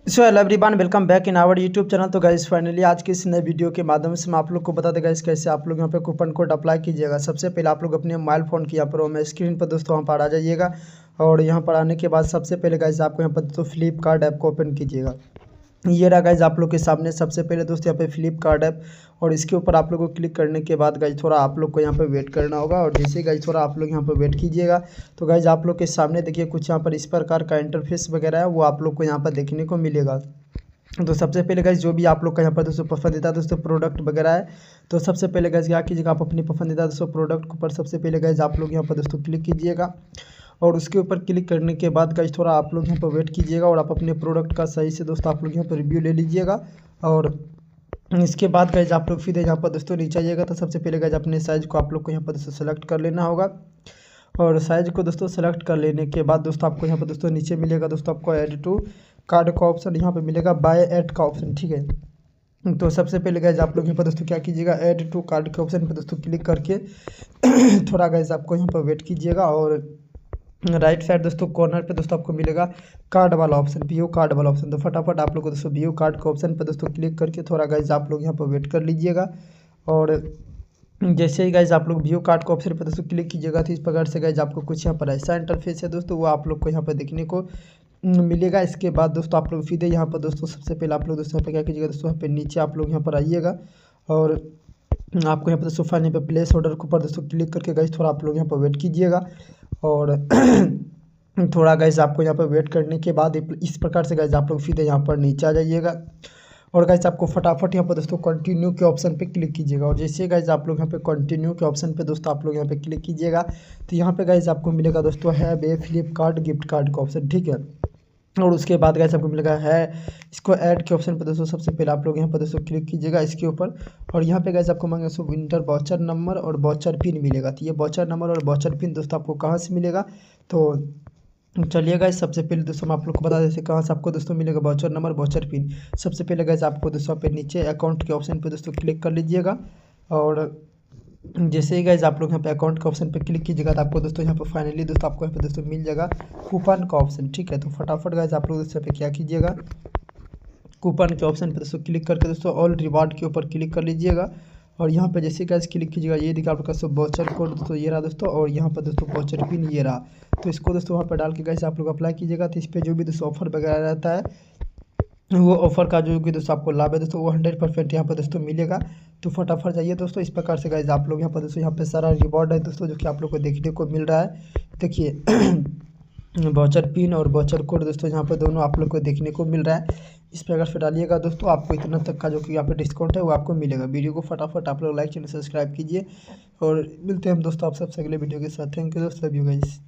So hello everyone, welcome back in our YouTube channel. तो guys finally आज की इस नए वीडियो के माध्यम से मैं आप लोग को बता दें गाइस कैसे आप लोग यहाँ पे कूपन कोड अप्लाई कीजिएगा। सबसे पहले आप लोग अपने मोबाइल फ़ोन की यहाँ पर मैं स्क्रीन पर दोस्तों वहाँ पर आ जाइएगा। और यहाँ पर आने के बाद सबसे पहले गाइस आपको यहाँ पर दोस्तों फ्लिपकार्ट ऐप को ओपन कीजिएगा। ये रहा गाइज आप लोग के सामने सबसे पहले दोस्तों यहाँ पे फ्लिपकार्ट ऐप, और इसके ऊपर आप लोग को क्लिक करने के बाद गाइज थोड़ा आप लोग को यहाँ पे वेट करना होगा। और जैसे गाइज थोड़ा आप लोग यहाँ पे वेट कीजिएगा तो गाइज आप लोग के सामने देखिए कुछ यहाँ पर इस प्रकार का इंटरफेस वगैरह है वो आप लोग को यहाँ पर देखने को मिलेगा। तो सबसे पहले गाइज जो भी आप लोग का यहाँ पर दोस्तों पसंदीदा दोस्तों प्रोडक्ट वगैरह है, तो सबसे पहले गाइज क्या कीजिएगा, आप अपनी पसंदीदा दोस्तों प्रोडक्ट के ऊपर सबसे पहले गाइज आप लोग यहाँ पर दोस्तों क्लिक कीजिएगा। और उसके ऊपर क्लिक करने के बाद गाइज थोड़ा आप लोग यहाँ पर वेट कीजिएगा और आप अपने प्रोडक्ट का सही से दोस्तों आप लोग यहाँ पर रिव्यू ले लीजिएगा। और इसके बाद गाइज आप लोग फिर यहाँ पर दोस्तों नीचे आइएगा। तो सबसे पहले गाइज अपने साइज़ को आप लोग को यहाँ पर दोस्तों सेलेक्ट कर लेना होगा। और साइज़ को दोस्तों सेलेक्ट कर लेने के बाद दोस्तों आपको यहाँ पर दोस्तों नीचे मिलेगा दोस्तों आपको ऐड टू कार्ड का ऑप्शन, यहाँ पे मिलेगा बाय ऐड का ऑप्शन, ठीक है। तो सबसे पहले गाइज आप लोग यहाँ पर दोस्तों क्या कीजिएगा, ऐड टू कार्ड के ऑप्शन पर दोस्तों क्लिक करके थोड़ा गाइज आपको यहाँ पर वेट कीजिएगा। और राइट साइड दोस्तों कॉर्नर पे दोस्तों आपको मिलेगा कार्ड वाला ऑप्शन, व्यू कार्ड वाला ऑप्शन। तो फटाफट आप लोग को दोस्तों व्यू कार्ड के ऑप्शन पर दोस्तों क्लिक करके थोड़ा गाइज आप लोग यहाँ पर वेट कर लीजिएगा। और जैसे ही गाइज आप लोग व्यू कार्ड के ऑप्शन पर दोस्तों क्लिक कीजिएगा तो इस प्रकार से गाइज आपको कुछ यहाँ पर ऐसा इंटरफेस है दोस्तों वो आप लोग को यहाँ पर देखने को मिलेगा। इसके बाद दोस्तों आप लोग सीधे यहाँ पर दोस्तों सबसे पहले आप लोग दोस्तों यहाँ पे क्या कीजिएगा दोस्तों यहाँ पे नीचे आप लोग यहाँ पर आइएगा। और आपको यहाँ पर दोस्तों फाइनली पे प्लेस ऑर्डर के ऊपर दोस्तों क्लिक करके गाइज थोड़ा आप लोग यहाँ पर वेट कीजिएगा। और थोड़ा गाइज आपको यहाँ पर वेट करने के बाद इस प्रकार से गाइज आप लोग सीधे यहाँ पर नीचे आ जाइएगा। और गाइज आपको फटाफट यहाँ पर दोस्तों कंटिन्यू के ऑप्शन पे क्लिक कीजिएगा। और जैसे गाइज आप लोग यहाँ पे कंटिन्यू के ऑप्शन पे दोस्तों आप लोग यहाँ पे क्लिक कीजिएगा तो यहाँ पे गाइज आपको मिलेगा दोस्तों have a Flipkart gift card का ऑप्शन, ठीक है। और उसके बाद गाइस आपको मिलेगा है इसको ऐड के ऑप्शन पर दोस्तों सबसे पहले आप लोग यहाँ पर दोस्तों क्लिक कीजिएगा इसके ऊपर। और यहाँ पे गाइस आपको मांगे दोस्तों विंटर वॉचर नंबर और वॉचर पिन मिलेगा। तो ये वॉचर नंबर और वॉचर पिन दोस्तों आपको कहाँ से मिलेगा, तो चलिए गाइस सबसे पहले दोस्तों मैं आप लोग को बता दें कहाँ से आपको दोस्तों मिलेगा वॉचर नंबर वॉचर पिन। सबसे पहले गाइस आपको दोस्तों पे नीचे अकाउंट के ऑप्शन पर दोस्तों क्लिक कर लीजिएगा। और जैसे ही गाइज आप लोग यहाँ पे अकाउंट के ऑप्शन पे क्लिक कीजिएगा तो आपको दोस्तों यहाँ पे फाइनली दोस्तों आपको यहाँ पे दोस्तों मिल जाएगा कूपन का ऑप्शन, ठीक है। तो फटाफट गाइज आप लोग दोस्तों पे क्या कीजिएगा, कूपन के ऑप्शन पे दोस्तों क्लिक करके दोस्तों ऑल रिवार्ड के ऊपर क्लिक कर लीजिएगा। और यहाँ पे जैसे गाइज क्लिक कीजिएगा ये देखिए आपका दोस्तों वॉचर कोड दोस्तों ये रहा दोस्तों, और यहाँ पर दोस्तों वॉचर पिन ये रहा। तो इसको दोस्तों वहाँ पर डाल के गाइज आप लोग अप्लाई कीजिएगा। तो इस पर जो भी दोस्तों ऑफर वगैरह रहता है वो ऑफर का जो कि दोस्तों आपको लाभ है दोस्तों वो 100% यहाँ पर दोस्तों मिलेगा। तो फटाफट जाइए दोस्तों। इस प्रकार से गाइज आप लोग यहाँ पर दोस्तों यहाँ पे सारा रिवॉर्ड है दोस्तों जो कि आप लोग को देखने को मिल रहा है। देखिए वॉचर पिन और वॉचर कोड दोस्तों यहाँ पर दोनों आप लोग को देखने को मिल रहा है। इस प्रकार से डालिएगा दोस्तों, आपको इतना तक का जो कि यहाँ पे डिस्काउंट है वो आपको मिलेगा। वीडियो को फटाफट आप लोग लाइक चैनल सब्सक्राइब कीजिए और मिलते हैं हम दोस्तों आप सबसे अगले वीडियो के साथ। थैंक यू दोस्तों, लव यू गाइस।